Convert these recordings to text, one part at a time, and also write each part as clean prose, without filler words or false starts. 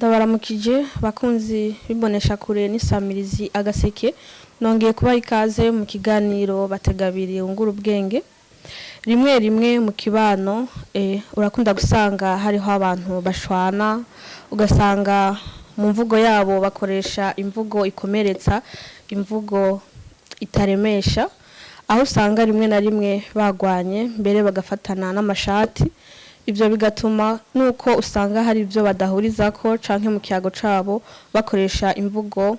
Ndabaramukije bakunzi bibonesha kure n'isamirizi Agaseke nongeye kuba ikaze mu kiganiro Abiri Wungure Ubwenge. Rimwe mu kibano urakunda gusanga hariho abantu bashwana, ugasanga mu mvugo yabo bakoresha imvugo ikomeretsa, imvugo itaremesha, aho usanga rimwe na rimwe bagwanye mbere bagafatana n'amashati. Ibyo bigatuma nuko usanga hari ibyo badahurizako canke mu kiyago cabo bakoresha imvugo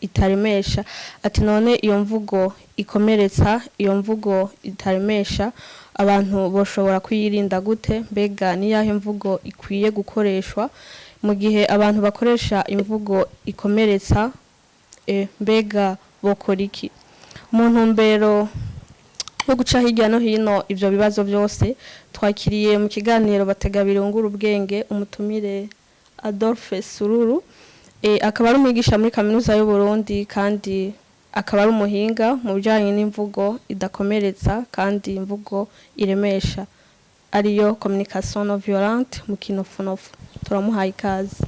itaremesha. Ati none iyo mvugo ikomeretsa, iyo mvugo itaremesha abantu boshobora kuyirinda gute? Mbega ni yahe mvugo ikwiye gukoreshwa mu gihe abantu bakoresha imvugo ikomeretsa? Mbega bokora iki mu ntumbero yo guca hirya no hino ivyo bibazo byose? Twakiriye mu kiganiro Abiri Wungure Ubwenge umutumire Adolphe SURURU, akaba ari umwigisha muri kaminuza y'u Burundi kandi akaba ari umuhinga mu bijanye n'imvugo idakomeretsa kandi imvugo iremesha, ariyo communication non violente mu kinofunofu. Turamuhaye ikaze.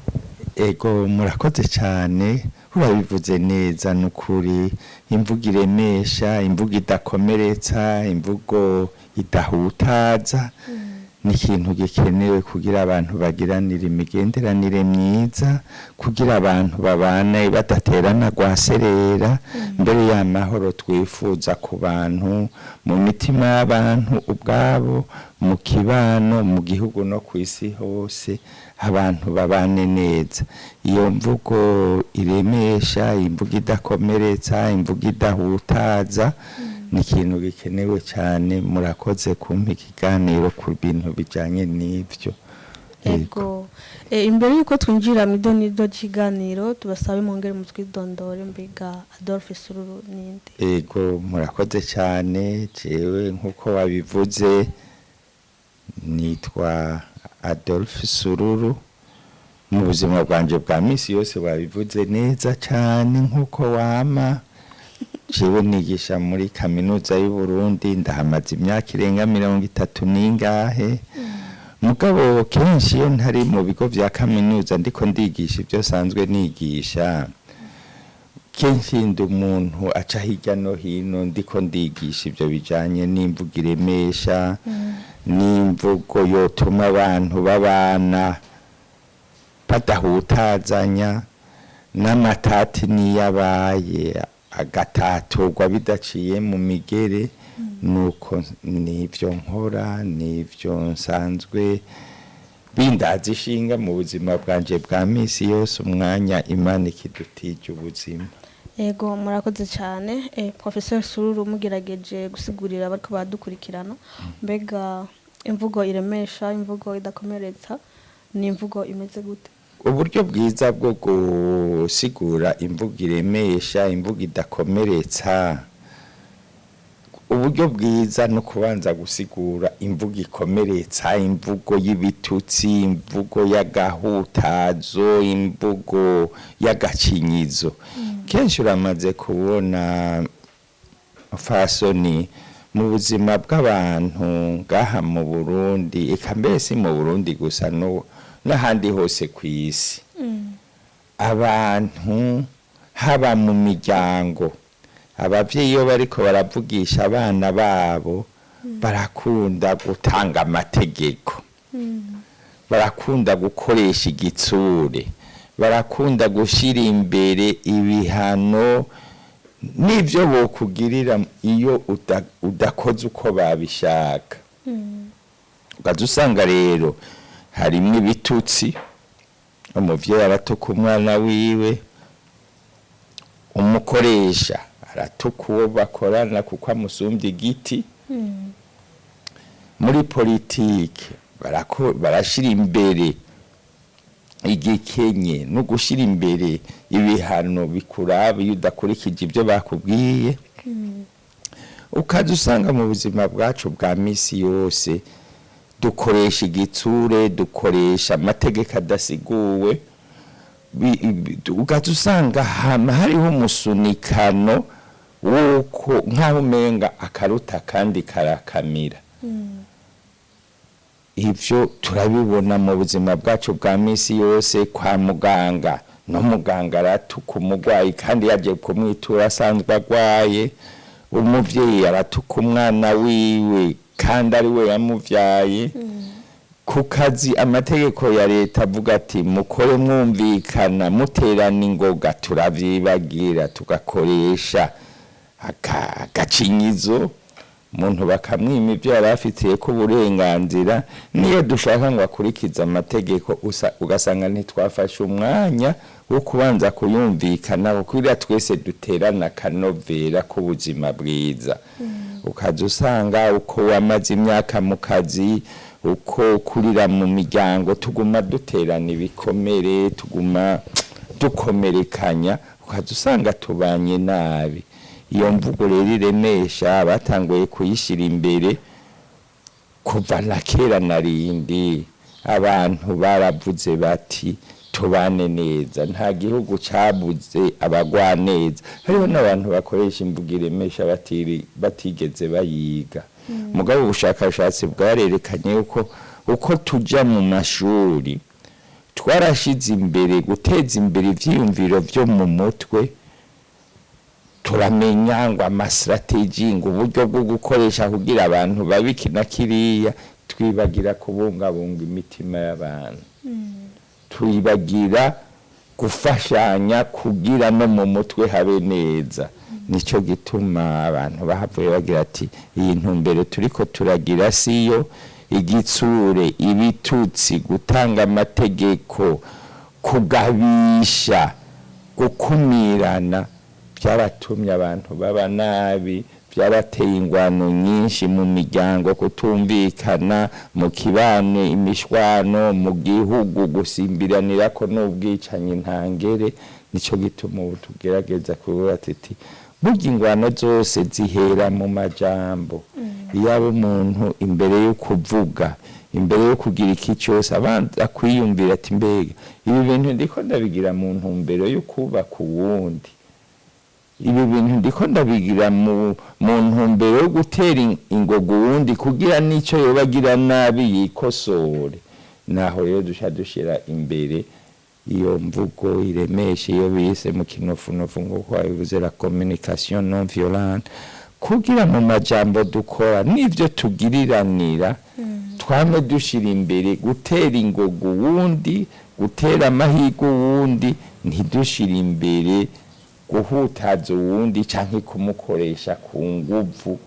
Ego murakoze cyane, urabivuze neza n'ukuri. Imvugo iremesha, imvugo idakomeretsa, imvugo idahutaza ni ikintu gikenewe kugira abantu bagiranire imigenderanire myiza, kugira abantu babane badaterana rwaserera, mbere y'amahoro twifuza ku bantu, mu mitima y'abantu ubwabo, mu kibano, mu gihugu no ku isi hose, abantu babane neza. Iyo mvugo iremesha, imvugo idakomeretsa, imvugo idahutaza ni ikintu gikenewe cyane. Murakoze kumpa ikiganiro ku bintu bijanye n'ivyo. Ego imbere yuko twinjira mu idonido kiganiro tubasabe mwongere mutwidondore, mbega Adolphe SURURU ninde? Ego murakoze cyane. Jewe nkuko wabivuze nitwa Adolphe SURURU. Mu buzima bwanje bwa misi yose wabivuze neza cyane nkuko wama. Jewe nigisha muri kaminuza y'u Burundi, ndahamaze imyaka irenga 30 n'ingahe. Mugabo kenshi iyo ntari mu bigo vya kaminuza ndiko ndigisha ibyo sanzwe nigisha, kenshi ndi umuntu aca hirya no hino ndiko ndigisha ibyo bijanye n'imvugo iremesha, n'imvugo yotuma abantu babana badahutazanya, n'amatati niyabaye agataturwa bidaciye mu migere. Nuko nivyo nkora, nivyo nsanzwe bindaza ishinga mu buzima bwanje bwa misi yose, umwanya Imana ikidutije ubuzima. Ego murakoze cyane. Professeur SURURU mugerageje gusigurira bariko badukurikirana, mbega imvugo iremesha, imvugo idakomeretsa ni imvugo imeze gute? Uburyo bwiza bwo gusigura imvugo iremesha, imvugo idakomeretsa, uburyo bwiza no kubanza gusigura imvugo ikomeretsa, imvugo y'ibitutsi, imvugo y'agahutazo, imvugo y'agacinyizo. Kenshi uramaze kubona fasoni mu buzima bw'abantu ngaha mu Burundi, eka mbese mu Burundi gusa no n'ahandi hose ku isi. Abantu haba mu miryango, abavyeyi iyo bariko baravugisha abana babo barakunda gutanga amategeko, barakunda gukoresha igitsure, barakunda gushira imbere ibihano n'ivyo bokugirira iyo udakoze uko babishaka. Ukazusanga rero harimwo ibitutsi, umuvyeyi aratuka umwana wiwe, umukoresha aratuka uwo bakorana kuko amusumbye igiti. Muri politike barashira imbere igikenye no gushira imbere ibihano bikuraba iyo udakurikije ibyo bakubwiye. Ukazusanga mu buzima bwacu bwa misi yose dukoresha igitsure, dukoresha amategeko adasiguwe. Ukazusanga hariho umusunikano wuko nk'aho umenga akaruta kandi karakamira. ivyo turabibona mu buzima bwacu bwa misi yose kwa muganga, no muganga aratuka umurwayi kandi yaje kumwitura asanzwe agwaye, umuvyeyi aratuka umwana wiwe kandi ari we yamuvyaye. Ku kazi amategeko ya leta avuga ati mukore mwumvikana muterana ingoga, turavyibagira tugakoresha agacinyizo, umuntu bakamwima ivyo yari afitiye ko uburenganzira. Niyo dushaka ngo akurikize amategeko ugasanga ntitwafashe umwanya wo kubanza kuyumvikana, kuko twese duterana akanovera k'ubuzima bwiza. Ukaza usanga uko wamaze imyaka mu kazi, uko kurira mu miryango, tuguma duterana ibikomere, tuguma dukomerekanya, ukaza usanga tubanye nabi. Iyo mvugo rero iremesha batanguye kuyishira imbere kuva na kera narindi. Abantu baravuze bati tubane neza, nta gihugu cabuze abagwa neza. Hariho n'abantu bakoresha imvugo iremesha batigeze bayiga. Mugabo ubushakashatsi bwarerekanye yuko uko tuja mu mashuri twarashize imbere guteza imbere ivyiyumviro vyo mu mutwe, turamenya ngo amastrategy, ngo uburyo bwo gukoresha kugira abantu babikina kiriya, twibagira kubungabunga imitima y'abantu. Twibagira gufashanya kugira no mu mutwe habe neza. Nico gituma abantu bahavuye bagira ati iyi ntumbero turiko turagira siyo, igitsure, ibitutsi, gutanga amategeko, kugabisha, gukumirana, byaratumye abantu baba nabi, byarateye ingwano nyinshi mu miryango, kutumvikana mu kibano, imishwano mu gihugu, gusimbiranira ko n'ubwicanyi ntangere. Nico gituma ubu tugerageza kuvuga ati burya ingwano zose zihera mu majambo. Yaba umuntu imbere yo kuvuga, imbere yo kugira iki cyose abanza kwiyumvira ati mbega ibi bintu ndiko ndabigira mu ntumbero yo kubaka uwundi, ibi bintu ndiko ndabigira mu ntumbero yo gutera ingogo uwundi kugira nico yobagira nabi yikosore. Naho rero dushira imbere iyo mvugo iremesha, iyo bise mu kinofunofu nk'uko bivuze la communication non violente, kugira mu majambo dukora n'ivyo tugiriranira twame dushira imbere gutera ingogo wundi, gutera amahigo wundi, ntidushira imbere guhutaza uwundi canke kumukoresha ku nguvu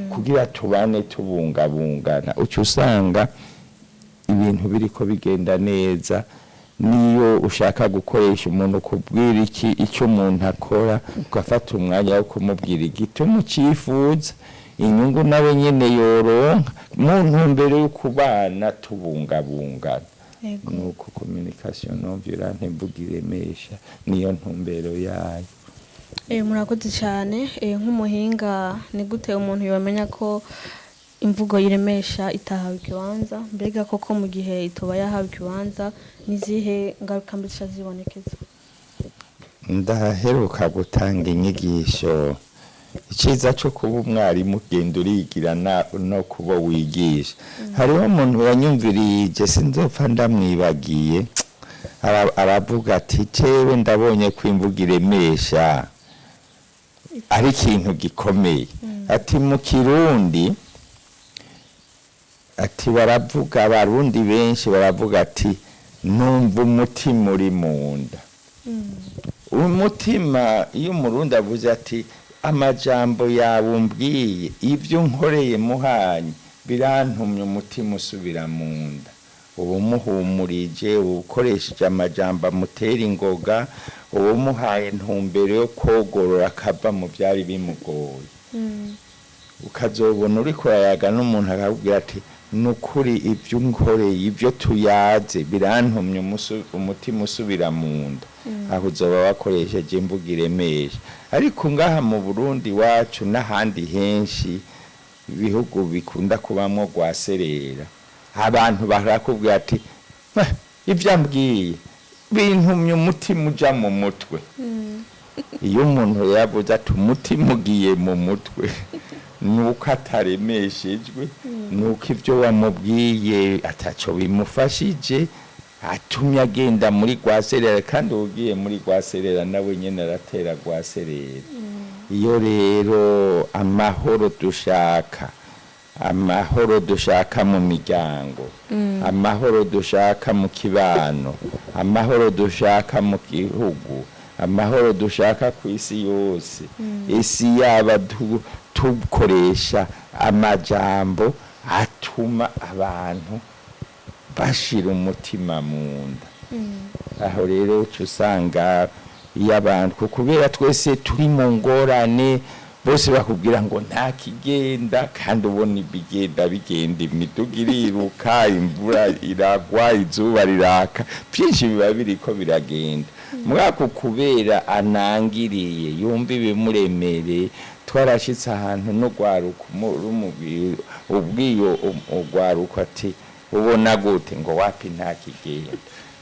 kugira tubane tubungabungana. Uca usanga ibintu biriko bigenda neza. Niyo ushaka gukoresha umuntu kubwira icyo umuntu akora, ugafata umwanya wo kumubwira igituma ucifuza, inyungu nawe nyene yoronka, mu ntumbero yo kubana tubungabungana. Nuko communication non violente imvugo iremesha niyo ntumbero yayo. Murakoze cyane. Nk'umuhinga ni gute umuntu yomenya ko imvugo iremesha itahawe ikibanza? Mbega koko mu gihe itoba yahawe ikibanza nizihe ngaruka mbi zibonekeza? Ndaheruka gutanga inyigisho. Iciza cyo kuba umwarimu ugenda urigira no kuba wigisha. Hariho umuntu yanyumviriye sinzopfa ndamwibagiye, aravuga ati cewe ndabonye ko imvugo iremesha ari ikintu gikomeye. Ati mu Kirundi ati baravuga, abarundi benshi baravuga ati numva umutima uri mu nda. Umutima, iyo umurundi avuze ati amajambo yawe umbwiye, ivyo nkoreye muhanye birantumye umutima usubira mu nda. Ubu muhumurije, ukoresheje amajambo amutera ingoga, ubu muhaye ntumbero yo kogorora akava mu byari bimugoye. Ukazobona uriko yaga n'umuntu akakubwira ati nukuri ivyo nkoreye, ivyo tuyaze birantumye umutima usubira mu nda. Aho uzoba wakoresheje imvugo iremesha. Ariko ngaha mu Burundi wacu n'ahandi henshi ibihugu bikunda kubamwo gwaserera, abantu barakubwira ati ivyo ambwiye bintumye umutima uja mu mutwe. Iyo umuntu yavuze ati umutima ugiye mu mutwe nuko ataremeshejwe nuko ibyo wamubwiye ataco bimufashije atumye agenda muri rwaserera kandi ugiye muri rwaserera nawe nyene aratera rwaserera iyo rero amahoro dushaka mu miryango amahoro dushaka mu kibano amahoro dushaka mu gihugu amahoro dushaka ku isi yose isi yaba tukoresha amajambo atuma abantu bashira umutima mu nda aho rero usanga iyo abantu kubera twese turi mu ngorane bose bakubwira ngo nta kigenda kandi ubona bigenda imiduga iriruka imvura iragwa izuba riraka byinshi biba biriko biragenda mwako kubera anangiriye yumva ibimuremereye twarashitse ahantu no gwaruka rumubwira ubwiyo ugwaruka ati ubona gute ngo wapi nta kigenda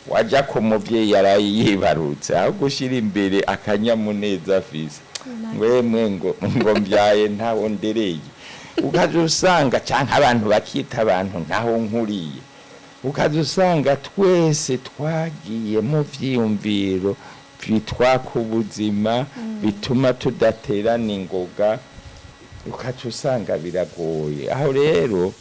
waja ko muvyeyi yarayi yibarutse aho gushira imbere akanyamuneza afise mwemwe ngo mbyaye ntawo ndereye ukaje usanga canke abantu bakita abantu ntaho nkuriye ukaje usanga twese twagiye mu vyiyumviro bitwaka ubuzima bituma tudaterana ingoga ukaje usanga biragoye aho rero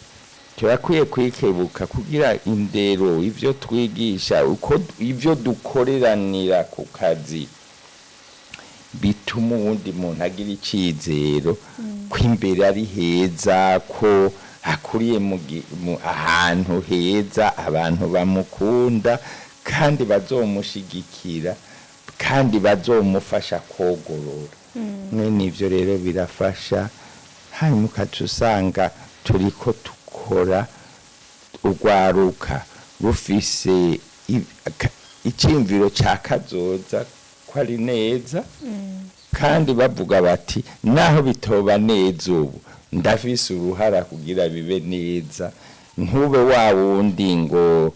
turakwiye kwikebuka kugira indero ivyo twigisha uko ivyo dukoreranira ku kazi bituma uwundi muntu agira icizero ko imbere ari heza ko akuriye mu ahantu heza abantu bamukunda kandi bazomushigikira kandi bazomufasha kogorora mwene ivyo rero birafasha hanyuma ukacusanga turiko tukora urwaruka rufise iciyumviro ca kazoza ko ari neza kandi bavuga bati naho bitoba neza ubu ndafise uruhara kugira bibe neza ntube wa wundi ngo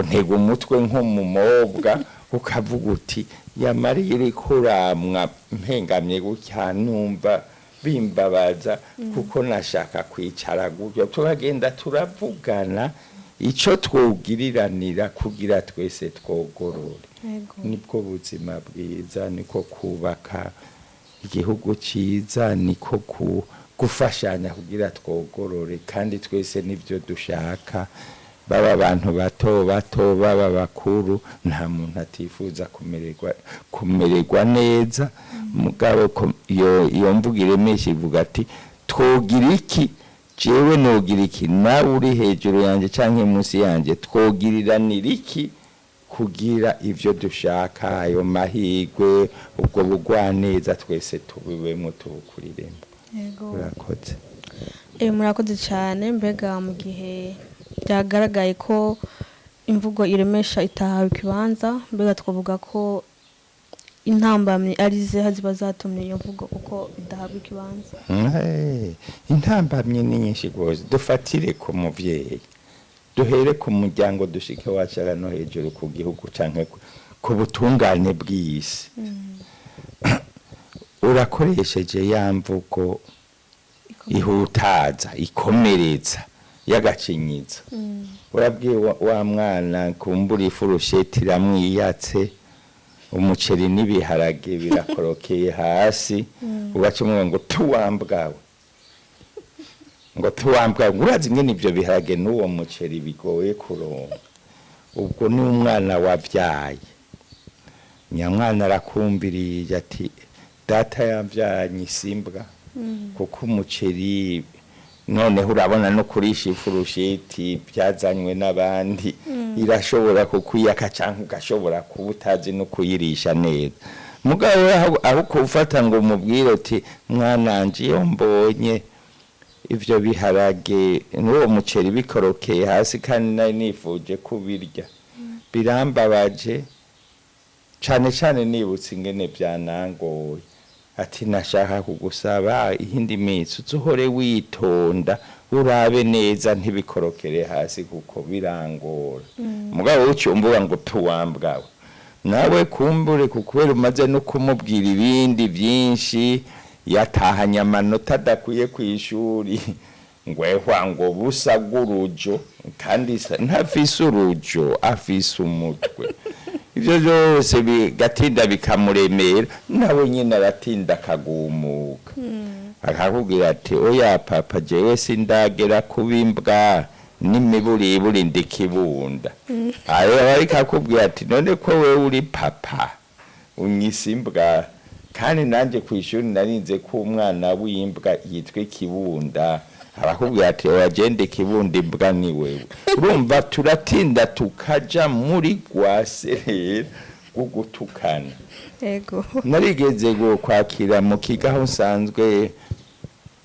ntega umutwe nko mu mobwa ukavuga uti yamariye iri kuramwa mpengamye gutya numva bimbabaza kuko nashaka kwicara gutyo turagenda turavugana ico twogiriranira kugira twese twogorore nibwo buzima bwiza niko kubaka igihugu ciza niko gufashanya kugira twogorore kandi twese nivyo dushaka baba abantu bato baba bakuru nta muntu atifuza kumererwa neza mugabo iyo mvuga iremesha ivuga ati twogira iki jewe nogira iki nawe uri hejuru yanje canke munsi yanje twogiriranira iki kugira ivyo dushaka ayo mahigwe ubwo bugwaneza twese tubibemo tubukuriremo urakoze murakoze cyane mbega mu gihe byagaragaye ko imvugo iremesha itahawe ikibanza mbega twavuga ko intambamye ari ze ziba zatumye iyo mvugo uko idahabwa ikibanza intambamye ni nyinshi rwose dufatire ku muvyeyi duhere ku muryango dushike wacara no hejuru ku gihugu canke ku butungane bw'isi urakoresheje ya mvugo ihutaza ikomeretsa y'agacinyiza urabwiye wa mwana kumbura ifurusheti iramwiyatse umuceri n'ibiharage birakorokeye hasi ubacumwe ngo tuwambwawe urazi ngene ivyo biharage n'uwo muceri bigoye kuronka ubwo ni umwana wavyaye nyamwana arakumbiriye ati data yavyanye isimbwa kuko umuceri noneho urabona no kurisha ifurusheti byazanywe n'abandi irashobora kukuyaka canke ugashobora kuba utazi no kuyirisha neza mugabo aho kufata ngo umubwire uti mwananje iyo mbonye ivyo biharage n'uwo muceri bikorokeye hasi kandi nari nifuje kubirya birambabaje cane nibutse ingene byanangoye ati nashaka kugusaba ihindi minsi uzohore witonda urabe neza ntibikorokere hasi kuko birangora mugabo ucyumvuga ngo tuwambwawe nawe kumbure kukubera umaze no kumubwira ibindi byinshi yatahanye amanota adakwiye ku ishuri ngwehwa ngo busa gurujo kandi ntafise urujo afise umutwe ivyo byose bigatinda bikamuremera nawe nyine aratinda akagumuka akakubwira ati oya papa jewe sindagera kubimbwa n'imiburiburi ndikibunda ayo ariko akubwira ati none ko wewe uri papa unyisimbwa kandi nanje kwishuri narinze ko umwana w'imbwa yitwa ikibunda arakubwira ati wagende kibundi imbwa ni wewe urumva turatinda tukaja muri gwaserera gugutukana yego narigeze go kwakira mu kigaho nsanzwe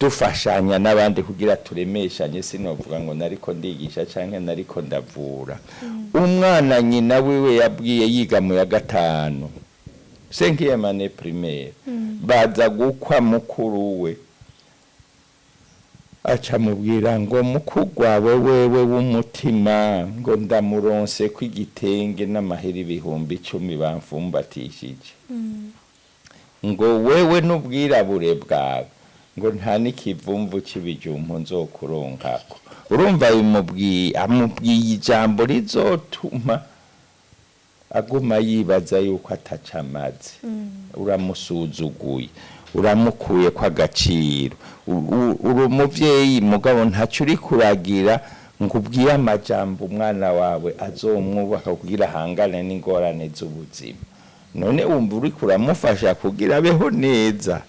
dufashanya n'abandi kugira turemeshanye sinovuga ngo nariko ndigisha canke nariko ndavura umwana nyina wiwe yabwiye yiga mu ya gatanu 5e année primaire baza gukwa mukuru we aca mubwira ngo mukugwawe wewe w'umutima ngo ndamuronse kw'igitenge n'amahera 10,000 bamfumbatishije ngo wewe n'ubwirabure bwawe ngo nta n'ikivumvu c'ibijumpu nzokuronkako urumva amubwiye ijambo rizotuma aguma yibaza yuko ataca amazi uramusuzuguye uramukuye kwa gaciro uri umuvyeyi mugabo ntaco uri kuragira ngo ubwiye amajambo umwana wawe azomwubaka kugira hangane n'ingorane z'ubuzima none wumva uri kuramufasha kugira abeho neza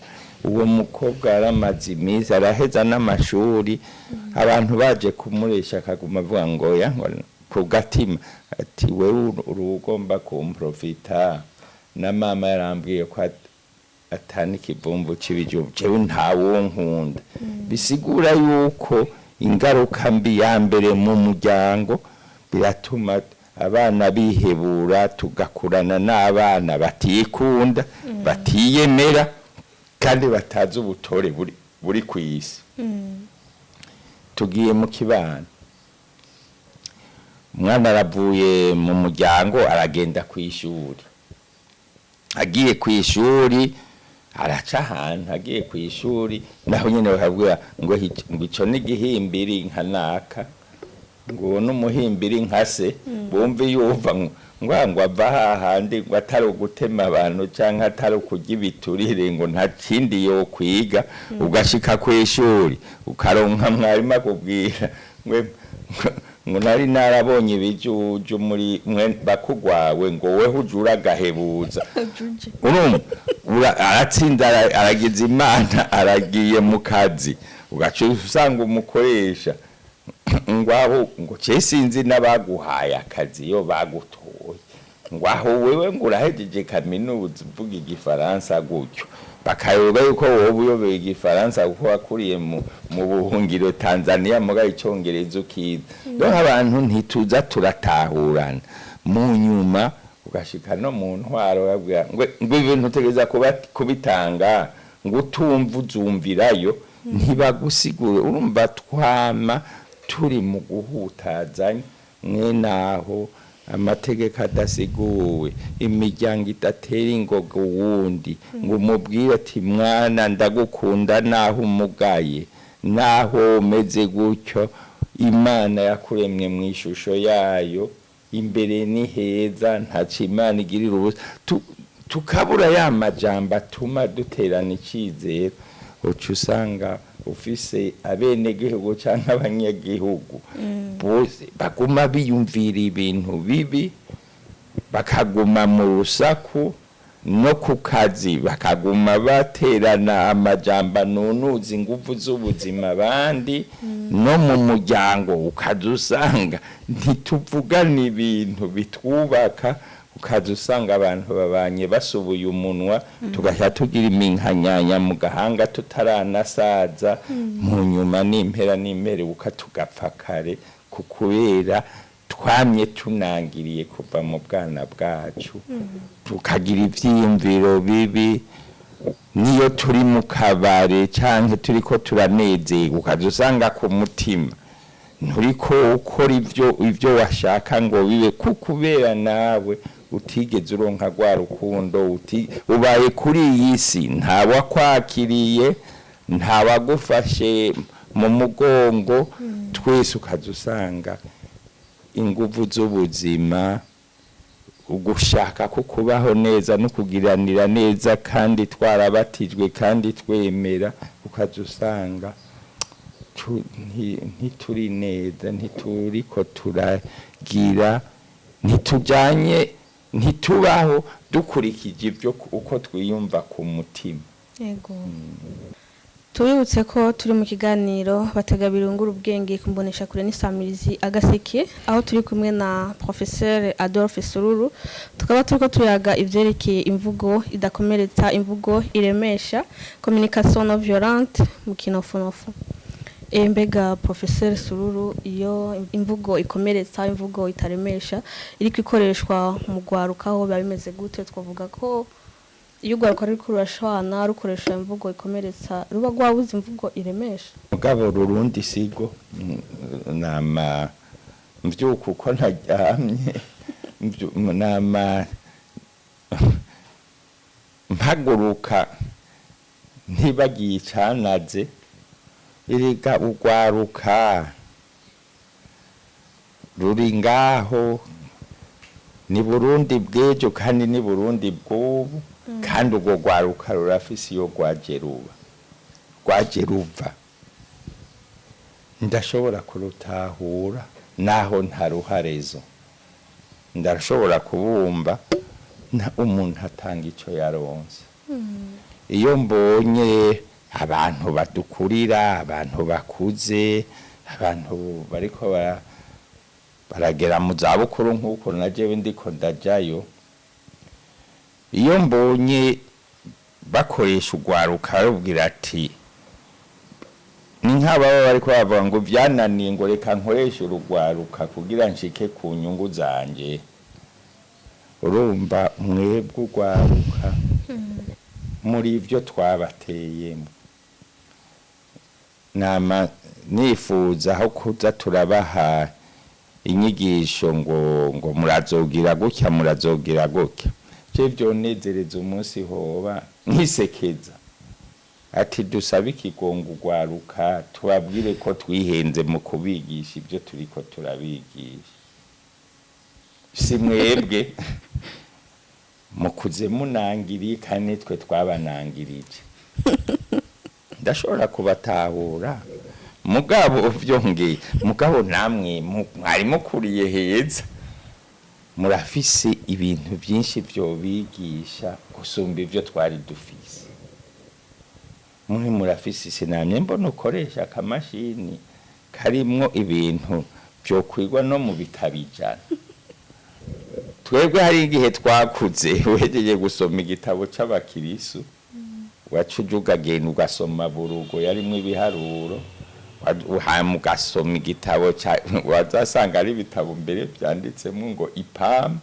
uwo mukobwa aramaze iminsi araheza n'amashuri abantu baje kumuresha akaguma avuga ngo ya ku gatima ati wewe urugomba kumprofita na mama yarambwiye ko atani kivumvu c'ibijumbu jewe ntawo nkunda bisigura yuko ingaruka mbi ya mbere mu muryango biratuma abana bihebura tugakurana n'abana batikunda batiyemera kandi batazi ubutore buri kwisi tugiye mu kibano umwana aravuye mu muryango aragenda kw'ishuri agiye kw'ishuri araca ahantu agiye kw'ishuri naho nyene bakabwira ngo ico ni gihimbiri nka naka ngo n'umuhimbiri nkase bumve yuva ngo ava hahandi ngo atari ugutema abantu canke atari ukurya ibiturire ngo nta kindi yo kwiga ugashika kw'ishuri ukaronka mwarimu akubwira ngo nari narabonye ibijuju muri bakugwawe ngo weho ujura gahebuza urumva aratsinda aragize imana aragiye mu kazi ugaca usanga umukoresha ngwaho ngo cesinzi n'abaguhaye akazi yo bagutoye ngwaho wewe ngo urahejeje kaminuza uvuga igifaransa gutyo bakayoba yuko wowe uyobeye igifaransa kuko wakuriye mu buhungiro Tanzania muga icongereza ukiza rero abantu ntituza turatahurana mu nyuma ugashika no mu ntwaro yabwira ngo ibintu utegeza kubitanga ngo utumva uzumvirayo ntibagusigure urumva twama turi mu guhutazanya mwenaho amategeko adasiguwe imiryango idatera ingogo wundi ngo umubwire ati mwana ndagukunda naho umugaye naho umeze gutyo imana yakuremye mu ishusho yayo imbere ni heza ntaco imana igirira ubusa tukabura ya majambo atuma duterana icizero uca usanga ufise abenegihugu canke abanyagihugu bose baguma biyumvira ibintu bibi bakaguma mu rusaku no ku kazi bakaguma baterana amajambo nunuzi inguvu z'ubuzima abandi no mu muryango ukaza usanga ntituvugana ibintu bitwubaka ukaza usanga abantu babanye basubuye umunwa tugasha tugira iminkanyanya mu gahanga tutaranasaza mu nyuma n'impere ukatugapfa kare kukubera twamye tunangiriye kuva mu bwana bwacu tukagira ivyiyumviro bibi niyo turi mu kabare canke turiko turanezerwa ukaza usanga ku mutima nturiko ukora ivyo washaka ngo bibe kukubera nawe utigeze uronka rwa rukundo, ubaye kuri iyi si ntawakwakiriye, ntawagufashe mu mugongo, twese ukazusanga inguvu z'ubuzima, ugushaka ko kubaho neza no kugiranira neza kandi twarabatijwe kandi twemera, ukazusanga ntituri neza, ntituriko turagira, ntitujanye, ntitubaho dukurikije ibyo uko twiyumva ku mutima. Yego. Tubibutse ko turi mu kiganiro Abiri Wungure Ubwenge kumbonesha kure n'isamirizi Agaseke, aho turi kumwe na Prof Adolphe SURURU, tukaba turiko tuyaga ivyerekeye imvugo idakomeretsa, imvugo iremesha, communication non violente mu kinofonofu. Mbega Prof SURURU, iyo imvugo ikomeretsa, imvugo itaremesha iriko ikoreshwa mu gwarukaho biba bimeze gute? Twavuga ko iyo ugwaruka ariko rurashwana rukoresha imvugo ikomeretsa ruba gwabuze imvugo iremesha. Mugabo rurundi sigo nama mvyuko uko ntajyamye nama mpaguruka ntibagiye canaze iriga ugwaruka ruri ngaho, ni Burundi bw'ejo kandi ni Burundi bw'ubu, kandi ubwo gwaruka rurafise iyo rwaje ruva. Ndashobora kurutahura naho ntaruharezo, ndashobora kubumva umuntu atanga ico yaronse. Iyo mbonye abantu badukurira, abantu bakuze, abantu bariko baragera mu zabukuru nk'uko najewe ndiko ndajayo, iyo mbonye bakoresha ugwaruka rubwira ati ni nk'ababa bariko bavuga ngo vyananiye ngo reka nkoreshe urugwaruka kugira nshike ku nyungu zanje, urumva mwebwe ugwaruka muri ivyo twabateyemo. Nama nifuza aho kuza turabaha inyigisho ngo murazogira gutya murazogira gutya, cyo nezereza umunsi hoba nkisekeza ati dusabe ikigongo ugwaruka tubabwire ko twihenze mu kubigisha ibyo turiko turabigisha. Si mwebwe mukuze munangiriye kandi twe twabanangirije. Ndashobora kubatahura mugabo vyongeye, mugabo namwe mwari mukuriye heza, murafise ibintu byinshi byo bigisha gusumba ivyo twari dufise. Mwe murafise sinamye mbona ukoresha akamashini karimwo ibintu byo kwigwa no mu bitabijana. Twebwe hari igihe twakuze wejeje gusoma igitabo c'abakirisu, wacu ugagenda ugasoma burugo yarimwe ibiharuro, ugasoma igitabo wazasanga ari ibitabo mbere byanditsemo ngo ipam.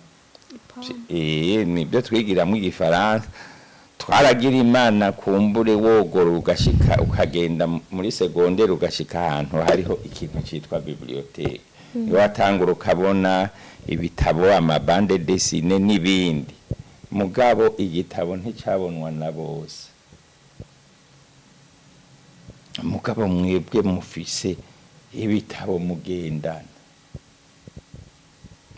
Nibyo twigiramwo igifaransa. Twaragira Imana kumbure wogora ugashika ukagenda muri segondere ugashika ahantu hariho ikintu citwa bibliothèque. Iyo watangura ukabona ibitabo, amabande desine n'ibindi, mugabo igitabo nticabonwa na bose. Mugabo mwebwe mufise ibitabo mugendana,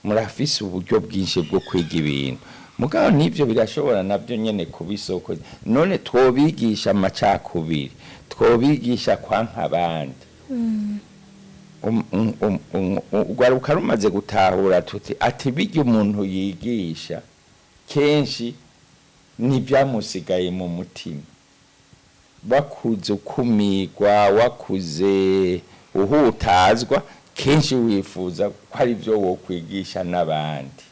murafise uburyo bwinshi bwo kwiga ibintu. Mugabo nivyo birashobora nabyo nyene kubisoko. None twobigisha amacakubiri, twobigisha kwanka abandi. Ugwaruka rumaze gutahura tuti ati bijya umuntu yigisha kenshi nibyamusigaye mu mutima. Bakuze ukumigwa, wakuze uhutazwa, kenshi wifuza ko ari byo wo kwigisha n'abandi.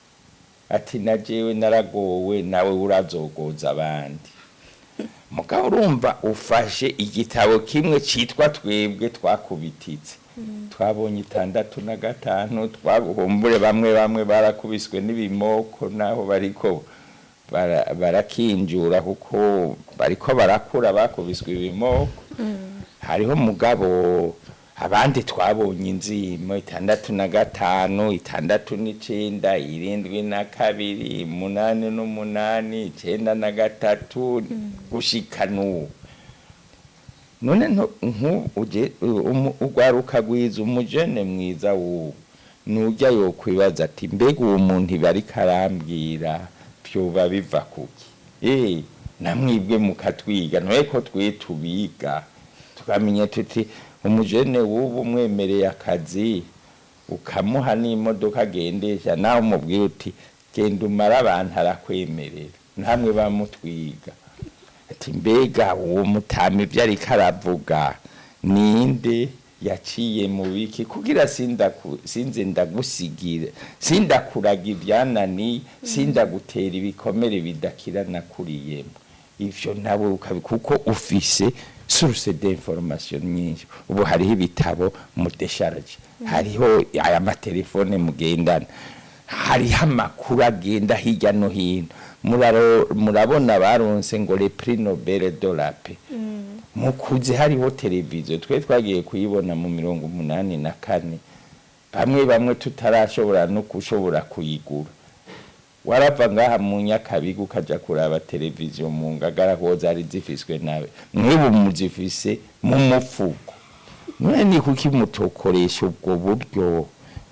Ati najewe naragowe nawe urazogoza abandi. Mugabo urumva ufashe igitabo kimwe citwa twebwe twakubititse. Twabonye 6 twabuhumbure bamwe barakubiswe n'ibimoko naho bariko barakinjura kuko bariko barakura bakubiswe ibimoko. Hariho mugabo abandi twabonye inzimo 65 69 72 88 93 gushika n'ubu none uje ugwaruka gwiza umujene mwiza wo nujya yo kwibaza ati mbega uwo muntu bari karambwira byoba biva kuki namwibwe mukatwiga noye ko twitubiga tukamenya tuti umujene w'ubu mwemereye akazi ukamuha n'imodoka agendesha nawe umubwiye uti genda umara abantu arakwemerera namwe bamutwiga ati mbega uwo mutama ibyo ariko aravuga ninde yaciye mu biki kugira sinze ndagusigira sindakuraga ibyanani sindagutera ibikomere bidakira nakuriyemo ivyo nawe kuko ufise source d'information nyinshi ubu hariho ibitabo mu décharge hariho aya matelefone mugendana hariho amakuru agenda hirya no hino murabona baronse ngo le prix Nobel de la paix mukuze hariho televiziyo twe twagiye kuyibona mu 84 bamwe tutarashobora no kushobora kuyigura warava ngaha mu Nyakabiga ukaja kuraba televiziyo mu Ngagara ho zari zifiswe nawe mwibu muzifise mu mufuko none ni kuki mutokoresha ubwo buryo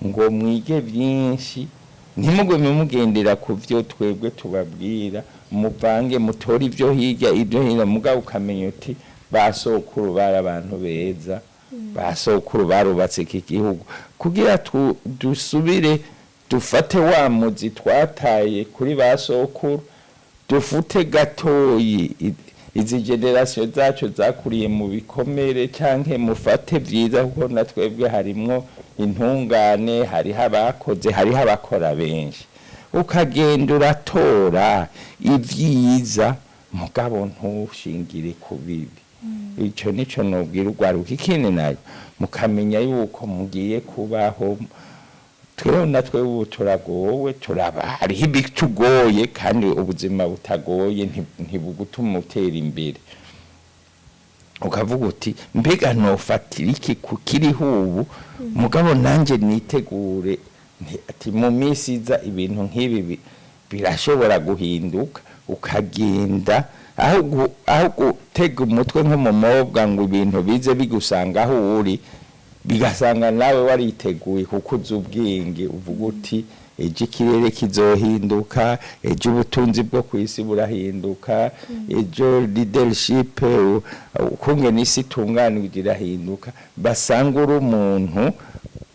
ngo mwige byinshi ntimugwe mugendera ku byo twebwe tubabwira muvange mutori ibyo hirya ibyo hino mugabo ukamenya uti basokuru bara abantu beza basokuru barubatse iki gihugu kugira dusubire dufate wa muzi twataye kuri basokuru dufute gatoyi izi generation zacu zakuriye mu bikomere canke mufate vyiza kuko natwebwe harimwo intungane hariho abakoze hariho abakora benshi ukagenda uratora ivyiza mugabo ntushingire ku bibi ico nico nobwira ugwaruka ikindi nayo mukamenya yuko mugiye kubaho twewe natwe ubu turagowe turaba hariho ibitugoye kandi ubuzima butagoye ntibugutuma utera imbere ukavuga uti mbega nofatira iki kukiriho ubu mugabo nanje nitegure ati mu minsi iza ibintu nk'ibi birashobora guhinduka ukagenda aho gutega umutwe nko mu mobwa ngo ibintu bize bigusanga aho uri bigasanga nawe wariteguye kuko uzubwenge uvuga uti ejo ikirere kizohinduka ejo ubutunzi bwo kwisi burahinduka ejo leadership ukunge n'isi tunganirwa irahinduka basanga uri umuntu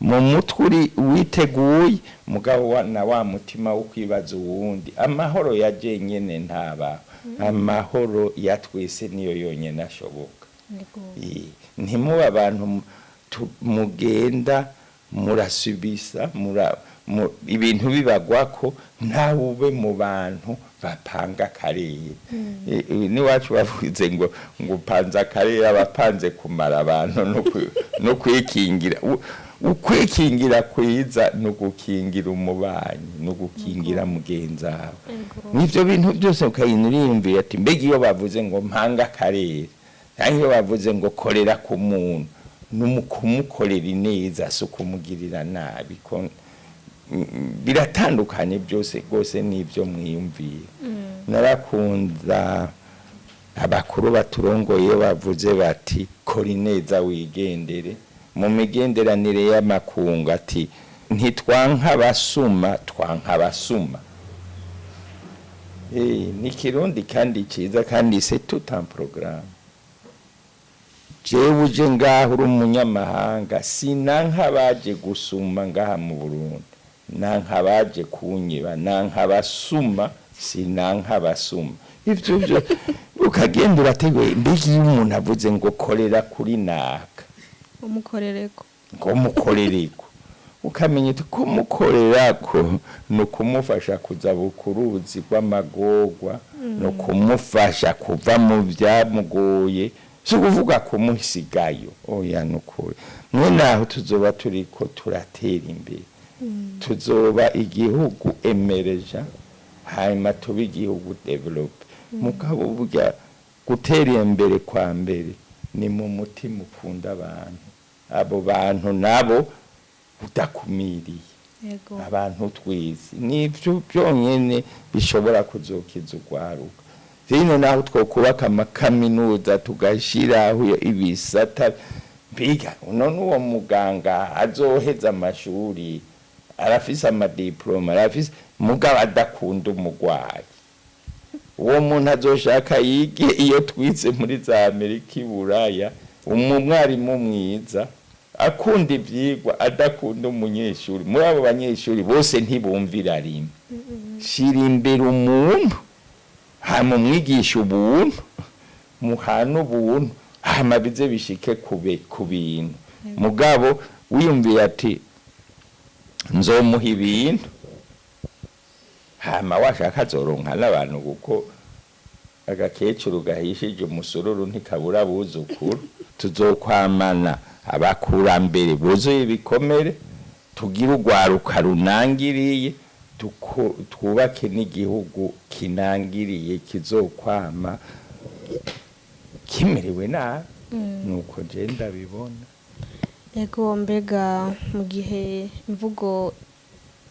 mu mutwe witeguye mugabo na wa mutima wo kwibaza uwundi amahoro yaje nyene ntaba amahoro yatwese niyo yonyene ashoboka ntimuba abantu mugenda murasubisa ibintu bibagwako ntawe ube mu bantu bapanga karere ni wacu bavuze ngo upanza karere abapanze kumara abantu no kwikingira ukwikingira kwiza no gukingira umubanyi no gukingira mugenzawe nivyo bintu byose ukayiniriyumvira ati mbega iyo bavuze ngo mpanga karere cyangwa iyo bavuze ngo korera ku muntu n'umukumukorera ineza so kumugirira nabi biratandukanye byose gose nivyo mwiyumvira narakunda abakuru baturongoye bavuze bati kora ineza wigendere mu migenderanire y'amakungu ati ntitwanka basuma twanka basuma ni kirundi kandi ciza kandi c'est tout un programme jewe uje ngaho uri umunyamahanga sinanka baje gusuma ngaha mu Burundi nanka baje kunyiba nanka basuma sinanka basuma ivyo ukagenda urateguye mbigi umuntu avuze ngo korera kuri naka umukorereko ngo mukorereko ukamenya ko mukorerako no kumufasha kuza bukuruzi rw'amagorwa no kumufasha kuva mu byamugoye so kuvuga ko muhisigayo oya nukuri mwe naho tuzoba turiko turatera imbere tuzoba igihugu emereja hanyuma tuba igihugu develop mugabo burya gutera imbere kwa mbere ni mu mutima ukunda abantu abo bantu nabo udakumiriye yego abantu twize nivyo byonyene bishobora kuzokiza urwaruka rino naho twokubaka amakaminuza tugashiraho ibisata biga none uwo muganga azoheza amashuri arafise amadiploma arafise mugabo adakunda umugwayi uwo muntu azoshaka yige iyo twize muri za Amerika iburaya umwarimu mwiza akunda ivyigwa adakunda umunyeshuri muri abo banyeshuri bose ntibumvira rimwe shira imbere umuntu hama mwigisha ubuntu muhana ubuntu hama bize bishike ku bintu mugabo wiyumviye ati nzomuha ibintu hama washaka azoronka n'abantu kuko agakecuru gahishije umusururu ntikabura buzukuru tuzokwamana abakurambere buzuye ibikomere tugira urwaruka runangiriye twubake n'igihugu kinangiriye kizokwama kimerewe nabi nuko je ndabibona yego mbega mu gihe imvugo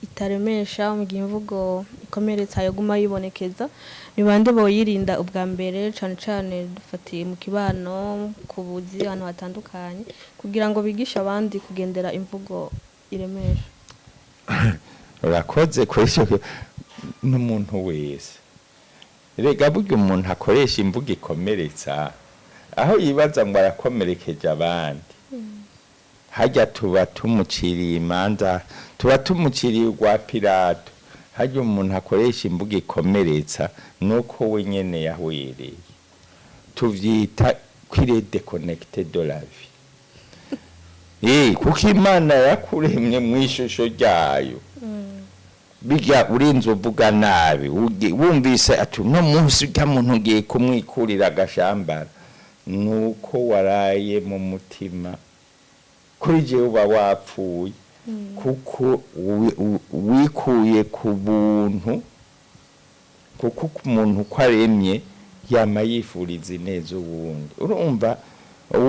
itaremesha mu gihe imvugo ikomeretsa yaguma yibonekeza ni bande boyirinda ubwa mbere cane cane dufatiye mu kibano ku buzi ahantu hatandukanye kugira ngo bigishe abandi kugendera imvugo iremesha urakoze kwesho n'umuntu wese rega burya umuntu akoresha imvugo ikomeretsa aho yibaza ngo arakomerekeje abandi hajya tuba tumuciriye imanza tuba tumuciriye urwa Pilato hajya umuntu akoresha imvugo ikomeretsa nuko we nyene yahwereye tuvyita kwire déconnecté de la vie kuko Imana yakuremye mw'ishusho ryayo bijya urinze uvuga nabi wumvise ati no munsi bya muntu ngiye kumwikurira agashambara nuko waraye mu mutima kuri je uba wapfuye kuko wikuye ku buntu kuko umuntu kwaremye yama yifuriza ineza uwundi urumva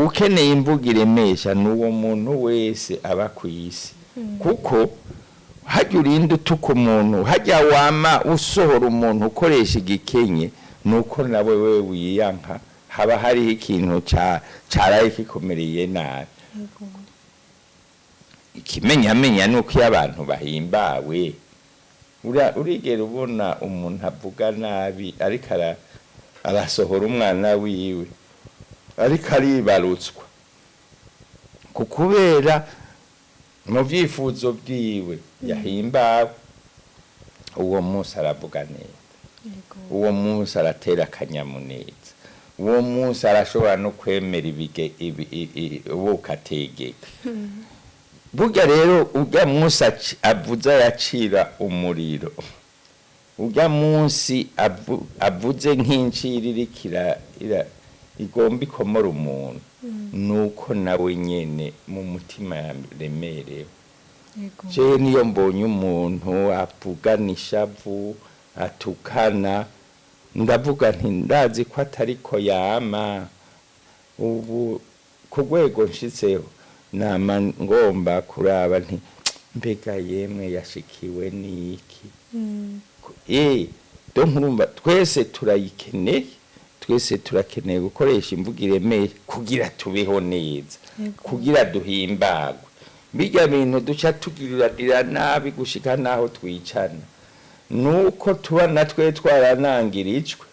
ukeneye imvugo iremesha nuwo muntu wese aba kwisi kuko hajya urinde utuka umuntu hajya wama usohora umuntu ukoresha igikenye nuko nawe we wiyanka haba hariho ikintu caraye kikomereye nabi ikimenyamenya nuko iyo abantu bahimbawe urigera ubona umuntu avuga nabi ariko arasohora umwana wiwe ariko aribarutswa kukubera mu vyifuzo byiwe yahimbawe uwo munsi aravuga neza uwo munsi aratera akanyamuneza uwo munsi arashobora no kwemera ubukategeka burya rero ujya munsi avuza yacira umuriro ujya munsi avuze nk'incirira igomba ikomora umuntu nuko nawe nyene mu mutima yaremerewe je niyo mbonye umuntu avugana ishavu atukana ndavuga nti ndazi ko atariko yama ubu ku rwego nshitseho nama ngomba kuraba nti mbega yemwe yashikiwe niki donc urumva twese turayikeneye twese turakeneye gukoresha imvugo iremeye kugira tubeho neza kugira duhimbagwe bijya bintu duca tugirira nabi gushika naho twicana nuko tuba natwe twaranangirijwe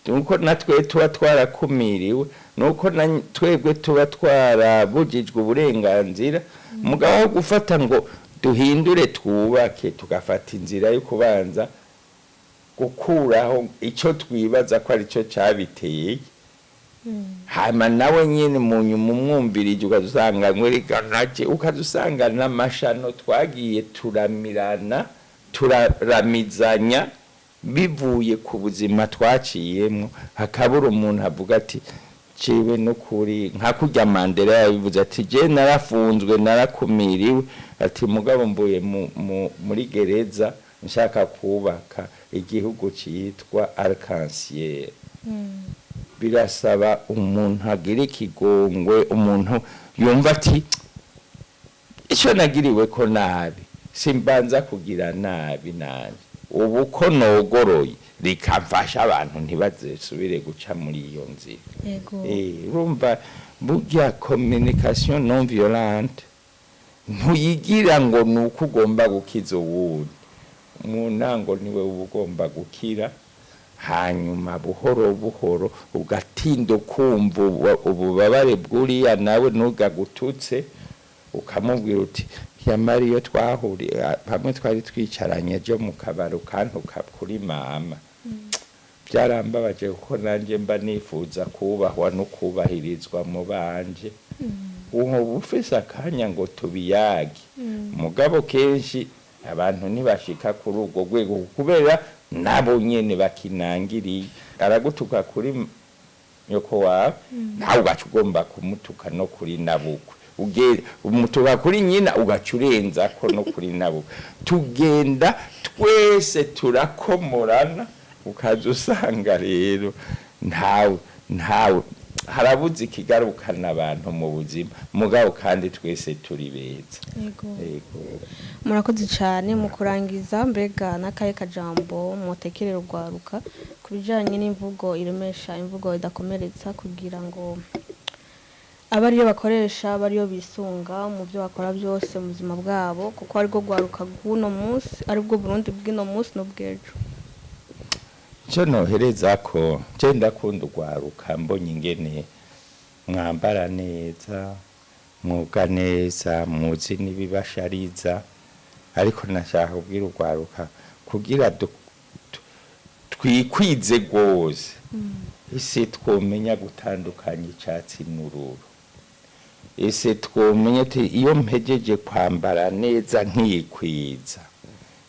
nuko natwe tuba twarakumiriwe nuko twebwe tuba twarabujijwe uburenganzira mugabo wo gufata ngo duhindure twubake tugafata inzira yo kubanza gukuraho icyo twibaza ko ari cyo cyabiteye hama nawe nyine mu nyuma umwumvirije ukazusanga ngweriganaje ukazusanga n'amashano twagiye turaramizanya bivuye ku buzima twaciyemo hakabura umuntu avuga ati ciwe no kuri nka kurya Mandela yabivuze ati je narafunzwe narakumiriwe ati mugabo mbuye muri gereza nshaka kubaka igihugu cyitwa arc-en-ciel birasaba umuntu agira ikigongwe umuntu yumva ati icyo nagiriwe ko nabi simbanza kugira nabi nanje ubu ko nogoroye rikamfasha abantu ntibazesubire guca muri iyo nzira. Yego. Urumva burya communication non violente ntuyigira ngo nuko ugomba gukiza uwundi, mu ntango niwe uba ugomba gukira, hanyuma buhoro buhoro ugatinda kumva ububabare bw'uriya nawe ntugagututse, ukamubwira uti yamara iyo twahuriye hamwe twari twicaranye byo mu kabari ukantuka kuri mama, byarambabaje kuko nanjye mba nifuza kubahwa no kubahirizwa mu banje. Ubu ufise akanya ngo tubiyage, mugabo kenshi abantu ntibashika kuri urwo rwego kubera nabo nyene bakinangiriye. Aragutuka kuri nyoko wawe, nawe ugaca ugomba kumutuka no kuri nabukwe, umutuka kuri nyina ugacurenza ko no kuri nabukwe. Tugenda twese turakomorana, ukaza usanga rero ntawe harabuze ikigarukana abantu mu buzima, mugabo kandi twese turi beza. Yego. Murakoze cyane mu kurangiza, mbega n'akaye kajambo mutekerero rwaruka kubijanye n'imvugo iremesha, imvugo idakomeretsa, kugira ngo abariyo bakoresha, abariyo bisunga mu byo bakora byose mu buzima bwabo, kuko ariko rwaruka guno munsi aribwo Burundi bw'ino munsi no bwejo. Cyo nohereza ko cyenda kunda rwaruka mbonye ingene mwambara neza, mwuga neza, muzi n'ibibashariza, ariko nashaka kubwira rwaruka kugira twikwize gose, ese twomenya gutandukanya icyatsi n'ururo, ese twomenya ati iyo mpejeje kwambara neza nkikwiza,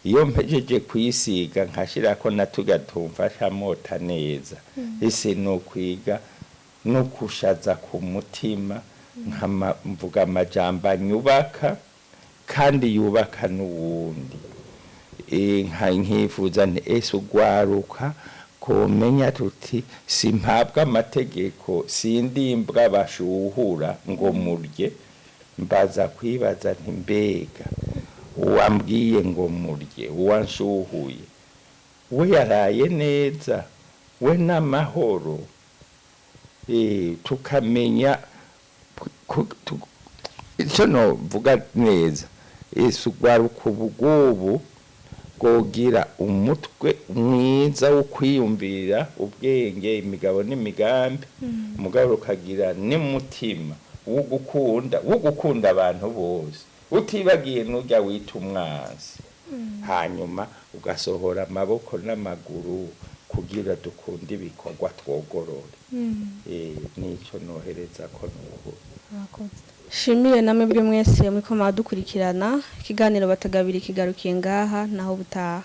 iyo mpejeje kwisiga nkashirako natugatumfasha mota neza, ese no kwiga no kushaza ku mutima, mvuga amajambo anyubaka kandi yubaka n'uwundi. Nkifuza nti ese ugwaruka komenya tuti simpabwa amategeko, sindimbwa bashuhura ngo murye, mbaza kwibaza nti mbega uwambwiye ngo murye, uwanshuhuye we yaraye neza, we n'amahoro. Tukamenya icyo novuga neza, ese ugwaruka ubugubu gogira umutwe mwiza wo kwiyumvira ubwenge, imigabo n'imigambi, mugabo ukagira n'umutima wo gukunda abantu bose, utibagiye n'ujya wita umwanzi, hanyuma ugasohora amaboko n'amaguru kugira dukunde ibikorwa twogorore. Nicyo nohereza ko nuko. Shimire namwe bwe mwese muri ko madukurikirana, ikiganiro bategabiri kigarukiye ngaha naho butaha.